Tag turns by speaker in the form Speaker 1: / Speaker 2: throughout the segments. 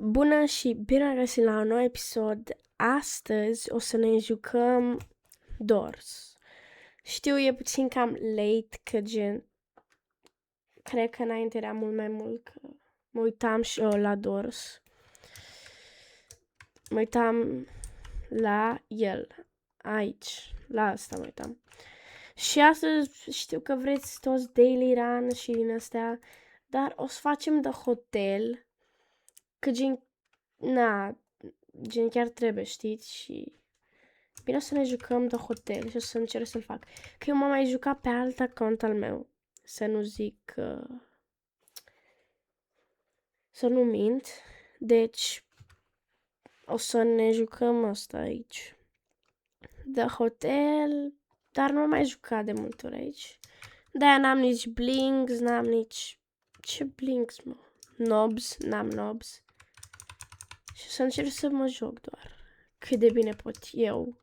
Speaker 1: Bună și bine găsit la un nou episod. Astăzi o să ne jucăm Doors. Știu, e puțin cam late, că gen... Cred că înainte era mult mai mult, că mă uitam și eu la Doors. Mă uitam la el, aici, la asta mă uitam. Și astăzi știu că vreți toți Daily Run și din astea, dar o să facem de hotel, că gen... Na, gen chiar trebuie, știți? Și bine, o să ne jucăm de hotel și o să încerc să-l fac. Că eu m-am mai jucat pe alt account al meu. Să nu zic... să nu mint. Deci, o să ne jucăm asta aici. De hotel, dar nu am mai jucat de multe ori aici. De-aia n-am nici blinks, n-am nici... Ce blinks, mă? Nobs, n-am nobs. Și o să încerc să mă joc doar. Cât de bine pot eu.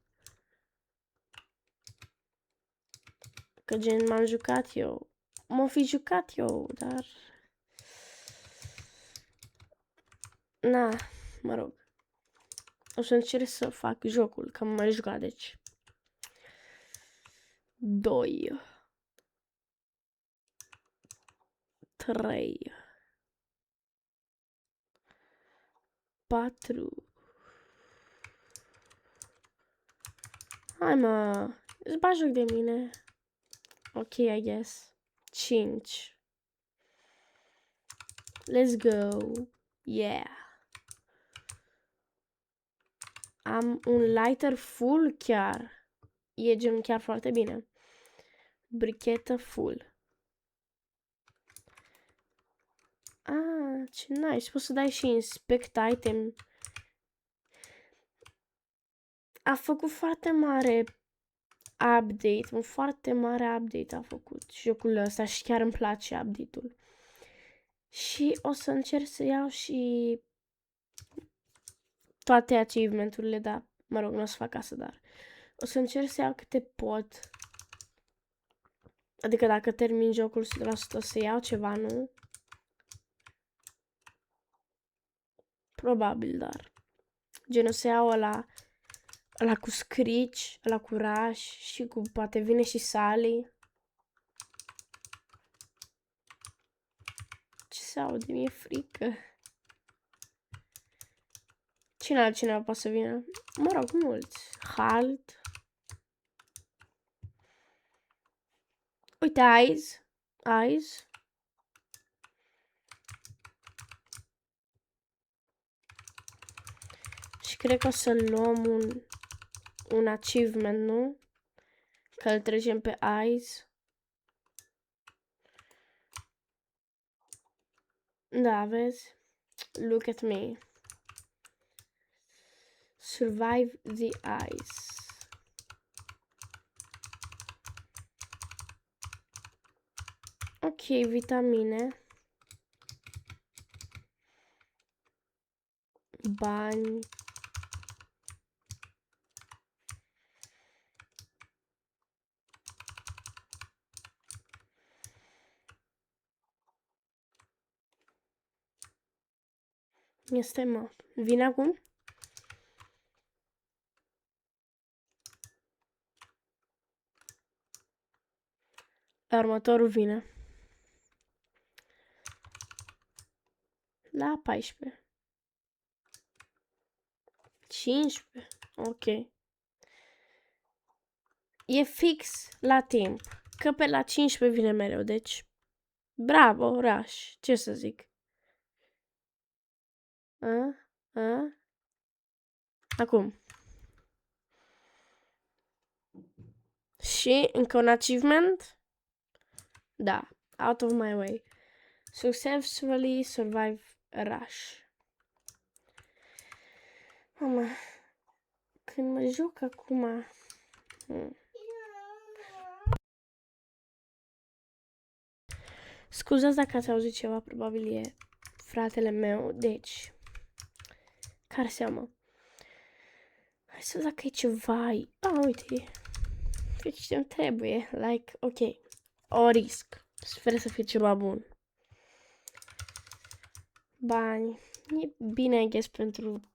Speaker 1: Că gen m-am jucat eu. M-o fi jucat eu, dar... Na, mă rog. O să încerc să fac jocul, că m-am mai jucat, deci. 2 3 4. Hai, mă, îți bagi joc de mine. Ok, I guess. 5. Let's go. Yeah. Am un lighter full chiar. E gen chiar foarte bine. Brichetă full. Ah, ce nice. Poți să dai și inspect item. A făcut foarte mare update. Un foarte mare update a făcut jocul ăsta și chiar îmi place update-ul. Și o să încerc să iau și toate achievement-urile, dar mă rog, nu o să fac asta, dar o să încerc să iau câte pot. Adică dacă termin jocul 100% o să iau ceva, nu? Probabil, dar gen o să iau ăla cu Screech, ăla cu Rush și cu poate vine și Sally. Ce se aude? Mi-e frică. Cine altcineva poate să vină? Mă rog, mulți. Halt. Uite, Eyes. Eyes. Și cred că o să luăm un achievement, nu? Că îl trecem pe Eyes. Da, vezi? Look at me. Survive the ice. Ok, vitamine. Bani. Este, mă. Vine acum? La următorul vine. La 14. 15. Ok. E fix la timp. Că pe la 15 vine mereu, deci... Bravo, Rush. Ce să zic? A? A? Acum. Și încă un achievement? Da. Out of my way. Successfully survive Rush. Mama, când mă joc acum... Scuzați dacă ați auzit ceva, probabil e fratele meu, deci... Care seamă? Hai să văd dacă e ceva... uite, deci ce-mi trebuie, like, ok. O risc. Sper să fie ceva bun. Bani. E bine, I guess, pentru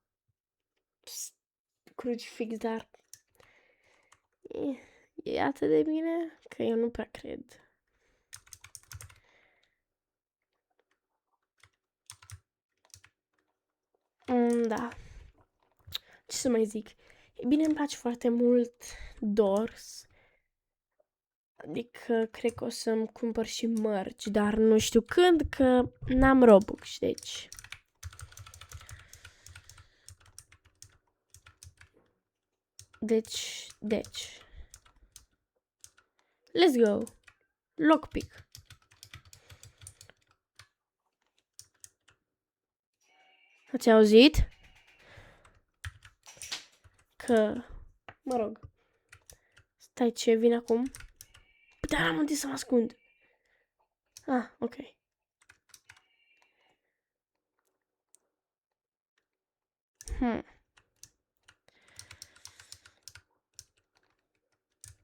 Speaker 1: crucifix, dar e atât de bine că eu nu prea cred. Da. Ce să mai zic? E bine, îmi place foarte mult Doors. Adică, cred că o să-mi cumpăr și mărci, dar nu știu când, că n-am Robux, deci... Deci... Let's go! Lockpick. Ați auzit? Că... Mă rog. Stai, ce vine acum? Dar am unde să mă ascund. Ah, ok.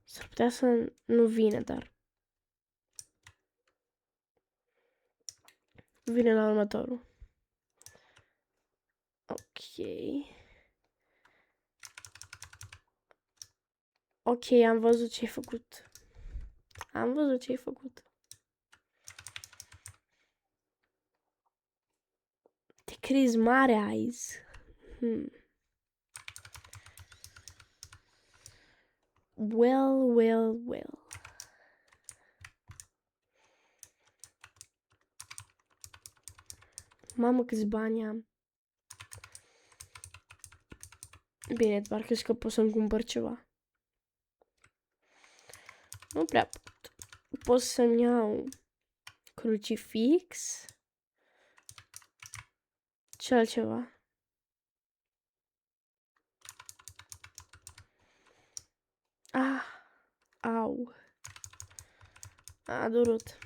Speaker 1: S-ar putea să nu vină, dar... Vine la următorul. Ok. Ok, am văzut ce ai făcut. Am văzut ce ai făcut. Te crezi mare, Eyes. Well. Mamă, câți bani am. Bine, parcă că pot să-mi cumpăr ceva. Nu prea pot. Pot să-mi iau crucifix. Ce altceva? Ah, au. A durut.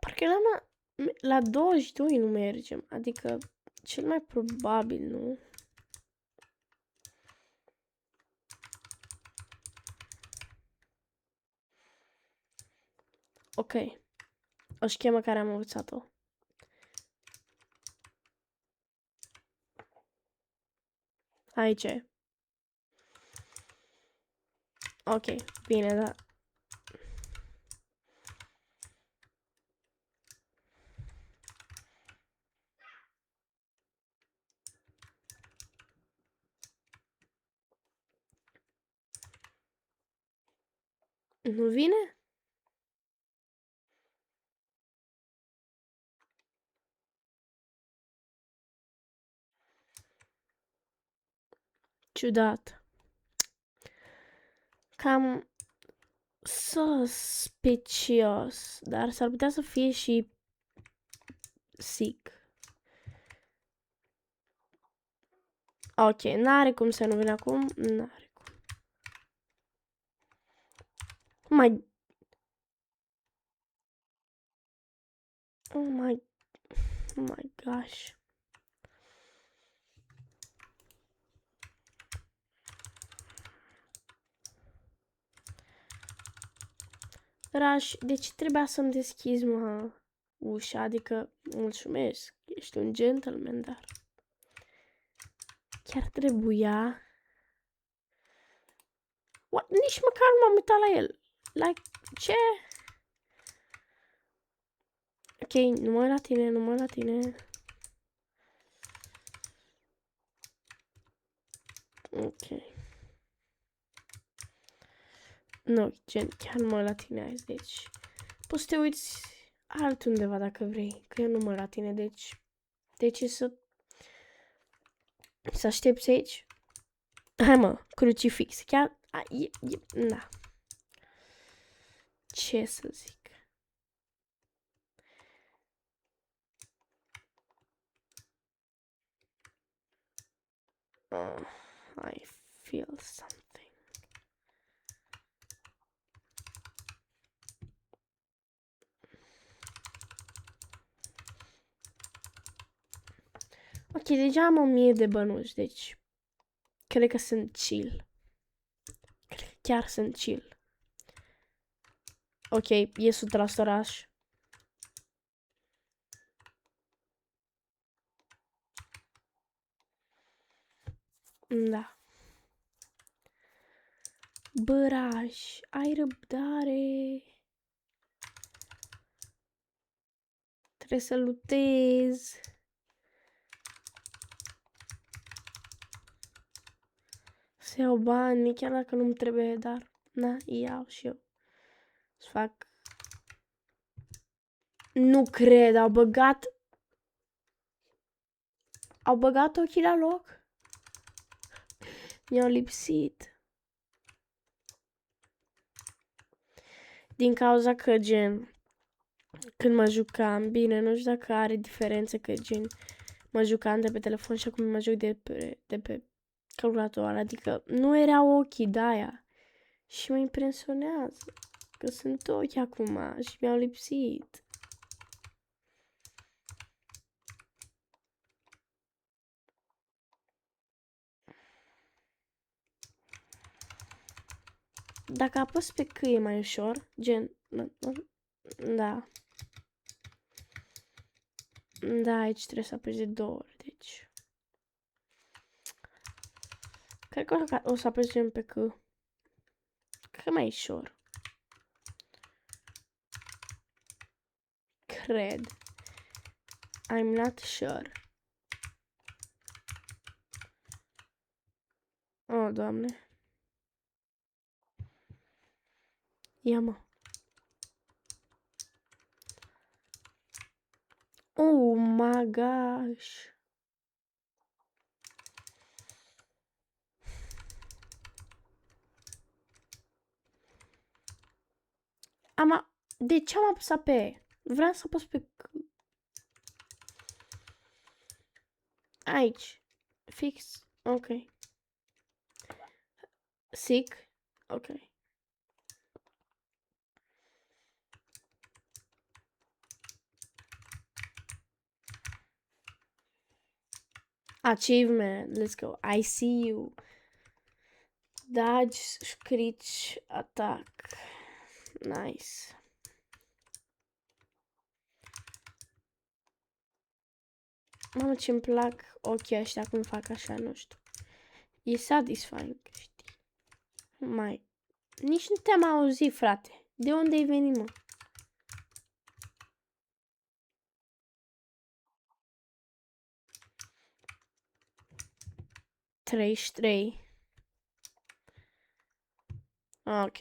Speaker 1: Parcă la 22 nu mergem. Adică, cel mai probabil, nu? Ok. O schemă care am învățat-o. Aici e. Ok, bine, da. Nu vine? Ciudat. Cam suspicios, dar s-ar putea să fie și sick. Ok, n-are cum să nu vină acum. N-are cum. Oh my gosh. Raș, deci trebuia să-mi deschizi, mă, ușa, adică mulțumesc, ești un gentleman, dar chiar trebuia. What? Nici măcar nu m-am uitat la el. Like, ce? Ok, numai la tine. Ok. Nu, gen, chiar numai la tine azi, deci... Poți să te uiți altundeva dacă vrei, că eu nu mă la tine, deci... De ce să... Să aștepți aici? Hai mă, crucifix, chiar... Da. Ce să zic? I feel something. Ok, deja am 1000 de bănuți, deci cred că sunt chill. Cred că chiar sunt chill. Ok, e 100% oraș. Da. Băraș, ai răbdare. Trebuie să lutez. Să iau bani, chiar dacă nu-mi trebuie, dar na, iau și eu. Să fac... Nu cred, au băgat ochii la loc? Mi-au lipsit. Din cauza că, gen, când mă jucam, bine, nu știu dacă are diferențe, că, gen, mă jucam de pe telefon și acum mă joc de pe calculator, adică nu erau ochii de-aia. Și mă impresionează că sunt ochi acum și mi-au lipsit. Dacă apăs pe C e mai ușor, gen, da. Da, aici trebuie să apeși de 2 ori, deci. Cred că o să apeși gen pe C. Cred că mai ușor. Cred. I'm not sure. Oh, Doamne. Ia, mă. Oh my gosh. De ce am apăsat pe E? Vreau să apăs pe C. Aici. Fix. Ok. Sick. Ok. Achievement. Let's go. I see you. Dodge, screech, attack. Nice. Mamă, ce-mi plac ochii ăștia cum fac așa, nu știu. E satisfying, știi? Nici nu te-am auzit, frate. De unde ai venit, mă? 33. Ok.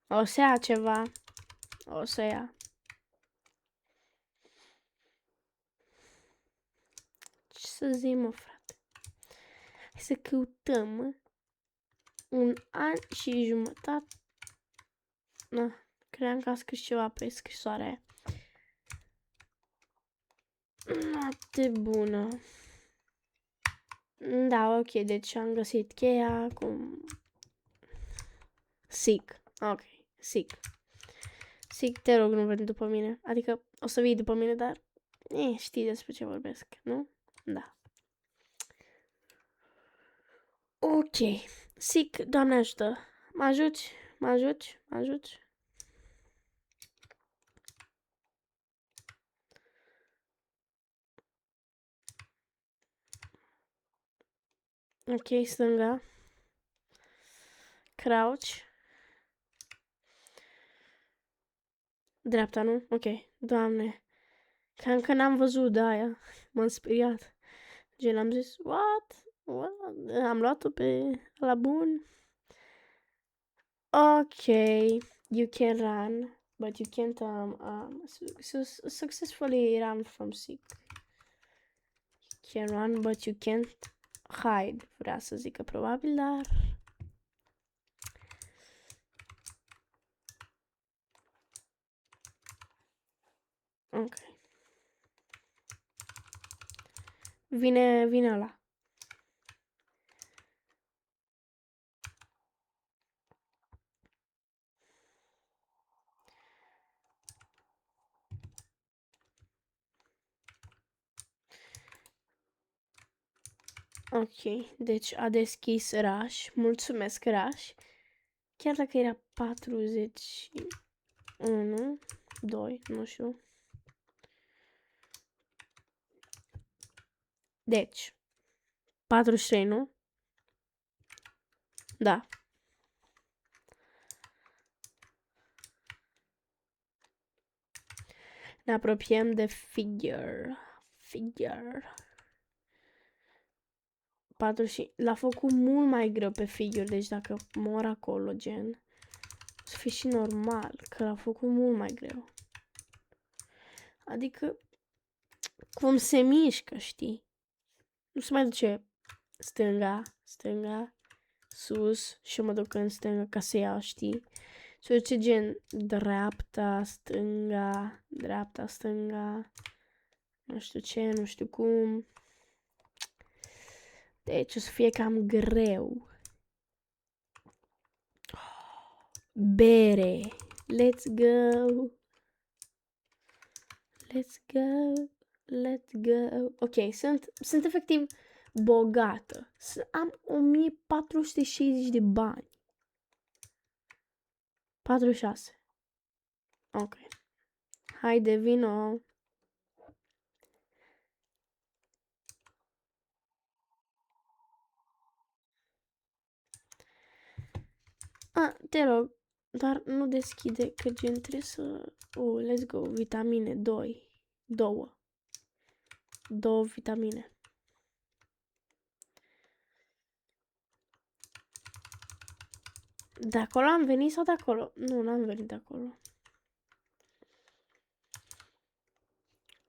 Speaker 1: O să ia ceva. O să ia. Ce să zic, mă, frate? Hai să căutăm, mă. Un an și jumătate. Credeam că a scris ceva pe scrisoarea aia. Noapte bună. Da, ok, deci am găsit cheia acum. Sick. Ok, sick. Sick, te rog, nu veni după mine. Adică o să vii după mine, dar știi despre ce vorbesc, nu? Da. Ok. Sick, Doamne ajută. Mă ajuți? Mă ajuți? Mă ajuți? Ok, stânga. Crouch. Dreapta, nu? Ok. Doamne. Că încă n-am văzut de aia. M-am speriat. Gen, am zis, what? Am luat-o pe la bun. Ok. You can run, but you can't successfully run from sick. You can run, but you can't hide. Vrea să zică probabil, dar... Ok. Vine ăla. Ok, deci a deschis Rush. Mulțumesc, Rush. Chiar dacă era 41, 2, nu știu. Deci, 43, nu? Da. Ne apropiem de figure. Figure. 45. L-a făcut mult mai greu pe figure, deci dacă mor acolo, gen, o să fie și normal, că l-a făcut mult mai greu. Adică, cum se mișcă, știi? Nu se mai duce stânga, stânga, sus și mă duc în stânga ca să iau, știi? Se duce gen dreapta, stânga, dreapta, stânga, nu știu ce, nu știu cum. Deci o să fie cam greu. Bere. Let's go. Let's go. Let's go. Ok, sunt efectiv bogată. Am 1460 de bani. 46. Ok. Haide, vino. Te rog, dar nu deschide, că gen trebuie să... let's go, vitamine 2. 2 vitamine. De acolo am venit sau de acolo? Nu, n-am venit de acolo.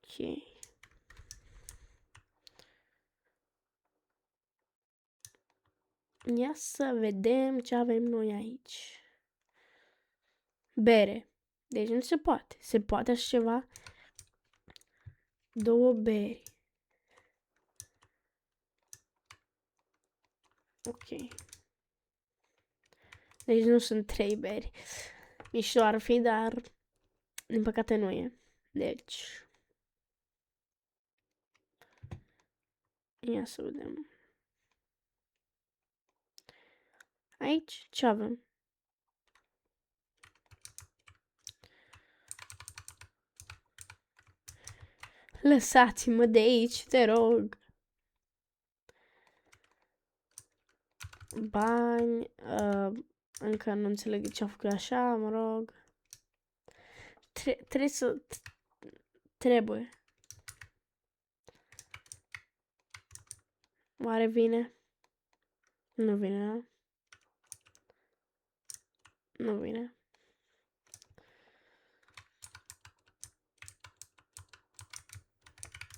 Speaker 1: Ok. Ia să vedem ce avem noi aici. Bere. Deci nu se poate. Se poate așa ceva? 2 beri. Ok. Deci nu sunt 3 beri. Mișto ar fi, dar din păcate nu e. Deci... Ia să vedem. Aici ce avem? Lăsați-mă de aici, te rog. Bani. Încă nu înțeleg ce a făcut așa, mă rog. Trebuie să... Trebuie. Oare vine? Nu vine, da? Nu vine.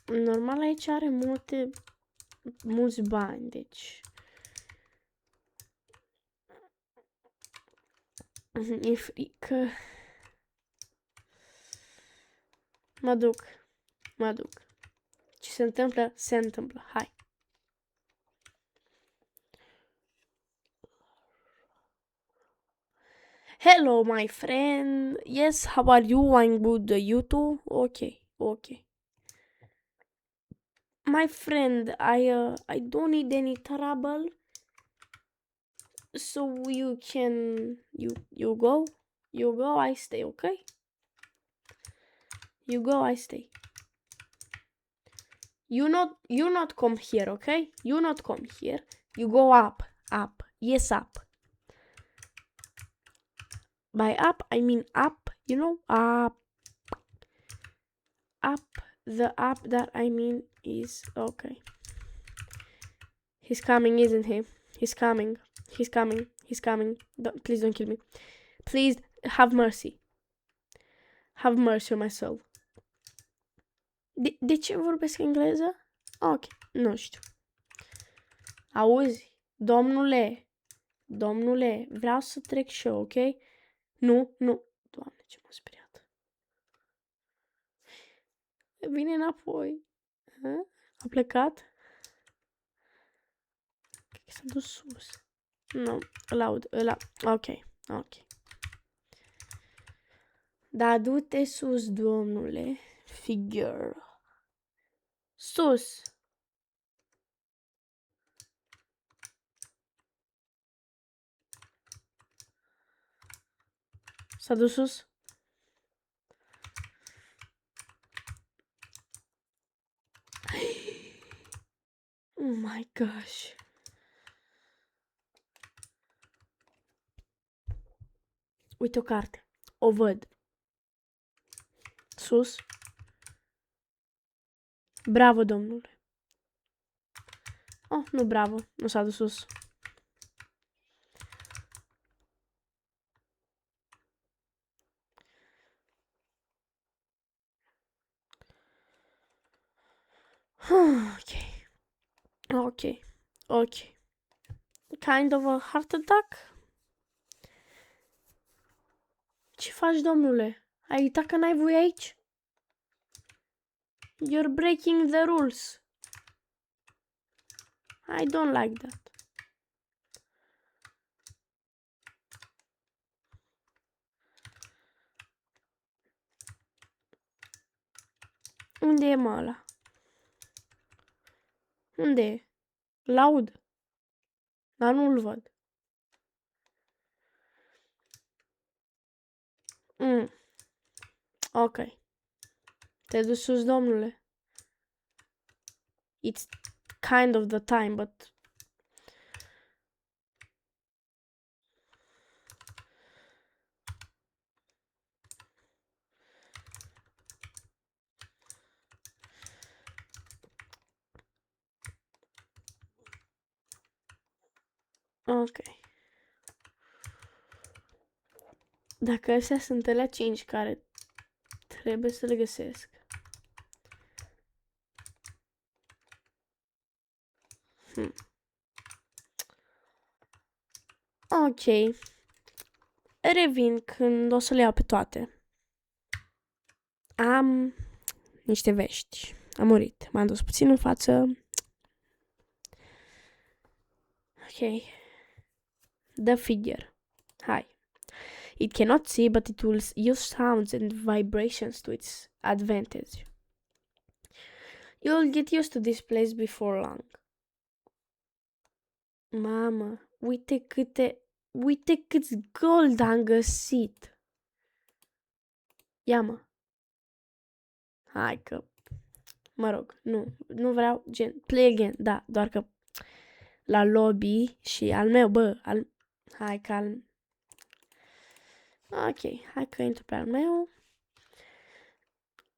Speaker 1: Normal aici are mulți bani, deci... E frică. Mă duc. Ce se întâmplă, se întâmplă. Hai. Hello, my friend. Yes, how are you? I'm good. You too? Okay. My friend, I don't need any trouble. So you can... You go? You go, I stay, okay? You go, I stay. You not come here, okay? You not come here. You go up. Yes, up. By up, I mean up, you know? Up. The up that I mean is... Okay. He's coming, isn't he? He's coming. Please don't kill me. Please, have mercy. Have mercy on my soul. De ce vorbesc engleză? Ok, nu știu. Auzi, domnule, vreau să trec și eu, ok? Nu. Doamne, ce m-a speriat. Vine înapoi. A plecat? Cred că s-a dus sus. Nu, ăla. Ok. Da, du-te sus, domnule. Figure. Sus. S-a dus sus? Oh my gosh. Uite o carte. O văd. Sus. Bravo, domnule. Oh, nu bravo. Nu s-a dus sus. Ok. Kind of a heart attack? Ce faci, domnule? Ai uitat că n-ai voie aici? You're breaking the rules. I don't like that. Unde e, mă, ăla? Unde e? Laud. Dar nu-l văd. Ok. Te-ai dus sus, domnule. It's kind of the time, but... Ok. Dacă astea sunt alea 5 care trebuie să le găsesc. Ok. Revin când o să le iau pe toate. Am niște vești. Am murit. M-am dus puțin în față. Ok. The figure. Hai. It cannot see, but it will use sounds and vibrations to its advantage. You'll get used to this place before long. Mamă, uite câți gold am găsit. Ia-mă. Hai că, mă rog, nu vreau, gen, play again, da, doar că la lobby și al meu, hai calm. Ok, hai că intru pe al meu.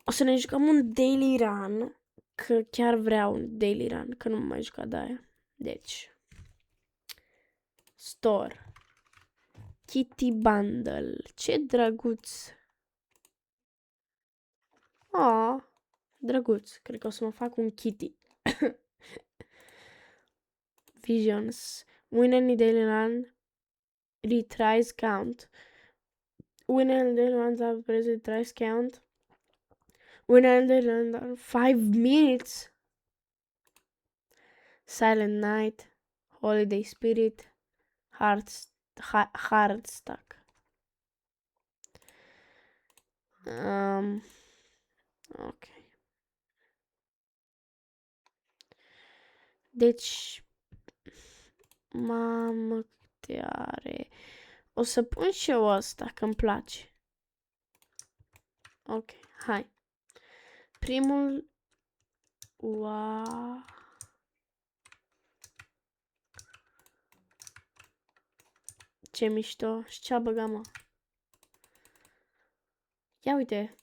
Speaker 1: O să ne jucăm un daily run, că chiar vreau un daily run, că nu m-am mai jucat de aia. Deci, store, kitty bundle, ce drăguț. Drăguț, cred că o să mă fac un kitty. Visions, win any daily run, retries count. Win any daily runs have present retries count. Win any daily run 5 minutes. Silent Night, Holiday Spirit, Hardstack. Ok. Deci, mamă, câte are. O să pun și eu ăsta, că îmi place. Ok, hai. Primul... Wow. Ce mișto. Și ce-a băgat, mă? Ia uite.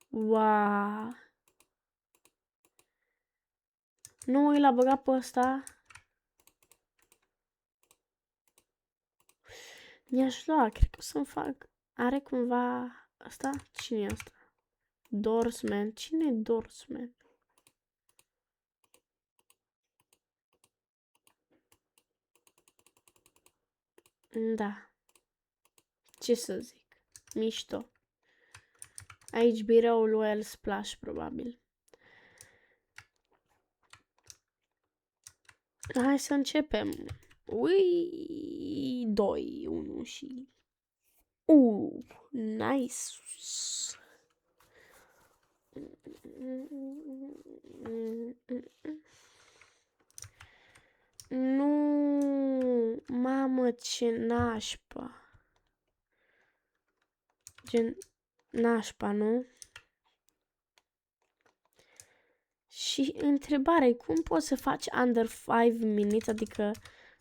Speaker 1: Wow. Nu l-a băgat pe ăsta. Mi-aș lua, cred că o să-mi fac. Are cumva asta? Cine e asta? Dorsman. Cine e Dorsman? Da. Ce să zic? Mișto. Aici biroul lui El Splash, probabil. Hai să începem. Ui, 2, 1 și... Nice. Nu, mamă, ce nașpa. Gen, nașpa, nu? Și întrebare, cum poți să faci under 5 minutes, adică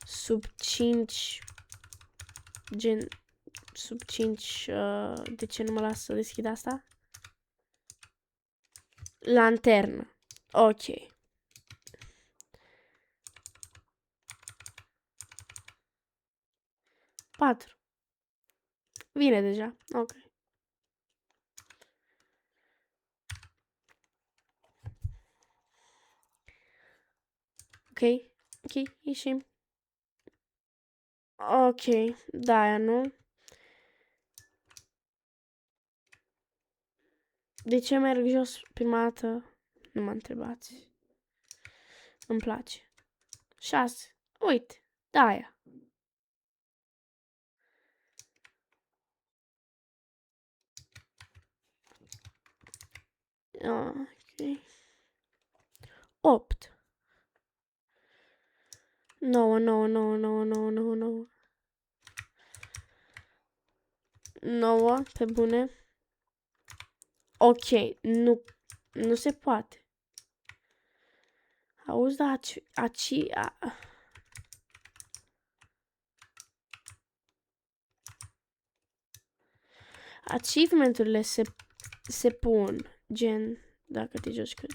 Speaker 1: sub 5, gen, sub 5, de ce nu mă las să deschid asta? Lanternă. Ok. Patru. Vine deja. Ok. Ok. Ok, ieșim. Ok, da, nu? De ce merg jos prima dată? Nu mă întrebați. Îmi place. 6. Uite, da, aia. Ok. 8. 9, 9, 9, 9, 9, 9, 9. 9, pe bune. Ok, nu se poate. Auzi, da, achievement-urile se pun, gen, dacă te joci că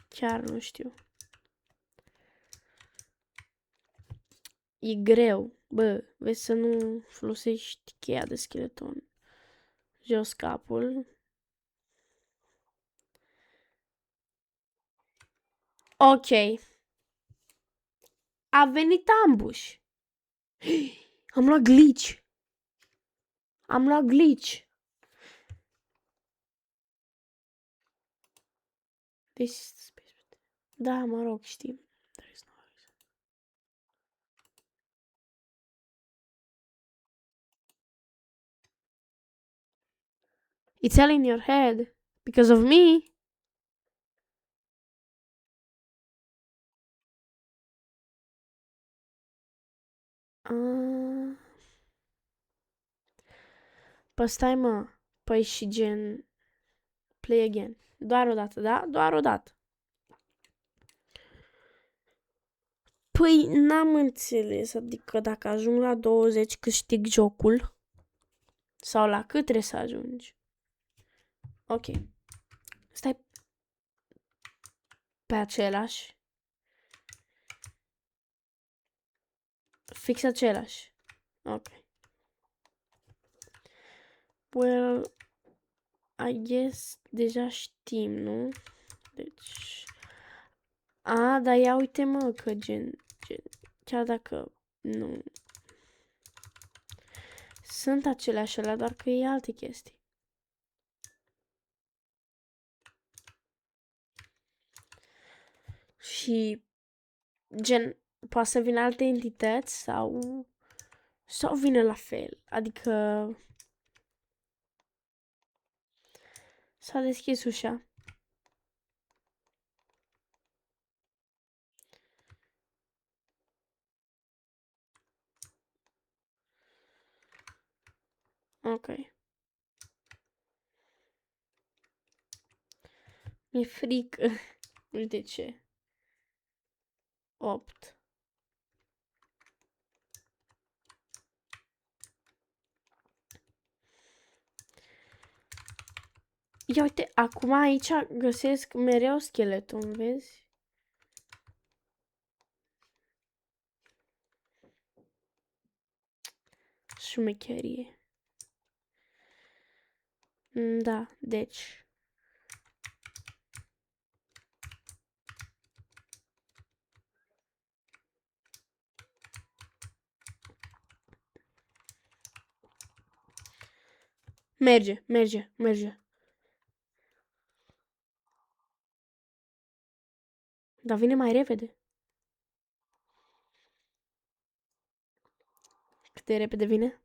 Speaker 1: chiar nu știu. E greu, bă, vezi să nu folosești cheia de skeleton. Jos capul. Ok. A venit ambush. Am luat glitch. Am luat glitch. Deci, da, mă rog, știm. It's all in your head. Because of me. Păi stai, mă. Păi și gen... Play again. Doar o dată, da? Doar o dată. Păi n-am înțeles. Adică dacă ajung la 20 câștig jocul. Sau la cât trebuie să ajungi? Ok. Stai pe același. Fix același. Ok. Well, I guess deja știm, nu? Deci... A, dar ia uite, mă, că gen... Chiar dacă nu... Sunt aceleași alea, doar că e alte chestii. Și gen, poate să vină alte entități sau vine la fel. Adică s-a deschis ușa. Ok. Mi-e frică. Nu știu de ce. 8. Ia uite, acum aici găsesc mereu scheleton, vezi? Șmecherie. Da, deci. Merge, merge, merge. Dar vine mai repede. Cât de repede vine?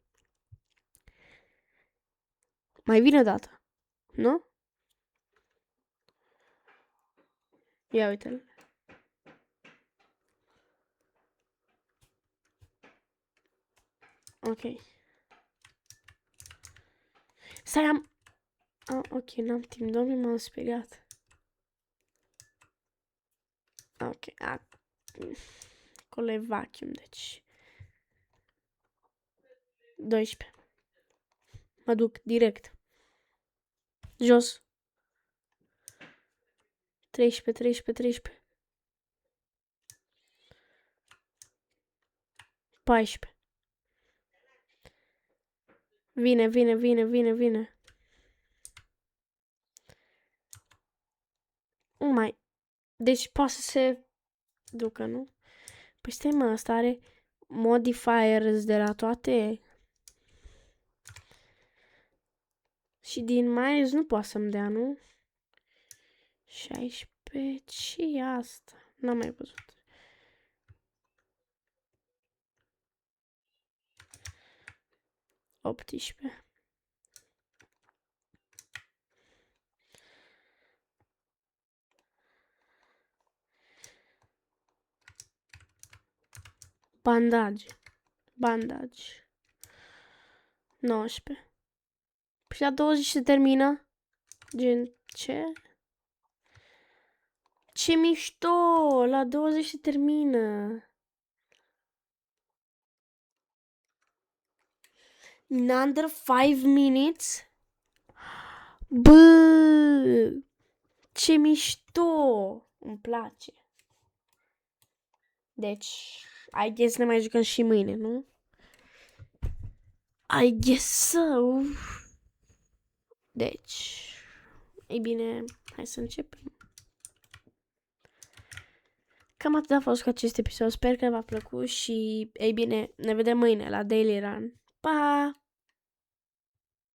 Speaker 1: Mai vine o dată. Nu? Ia uite-l. Ok. Stai, am... Ah, ok, n-am timp, doamne, m-am speriat. Ok. Acolo e vacuum, deci. 12. Mă duc direct. Jos. 13, 13, 13. 14. Vine, vine, vine, vine, vine. Mai. Deci poate să se ducă, nu? Păi stai mă, ăsta are modifiers de la toate. Și din Miles nu poate să-mi dea, nu? 16, ce asta? N-am mai văzut. Optișpe. Bandaj. Bandaj. 19. Și la 20 se termină? Gen, ce? Ce mișto! La 20 se termină. In under 5 minutes? Bă! Ce mișto! Îmi place. Deci, I guess ne mai jucăm și mâine, nu? I guess so. Deci, ei bine, hai să începem. Cam atât a fost cu acest episod. Sper că v-a plăcut și, ei bine, ne vedem mâine la Daily Run. Pa!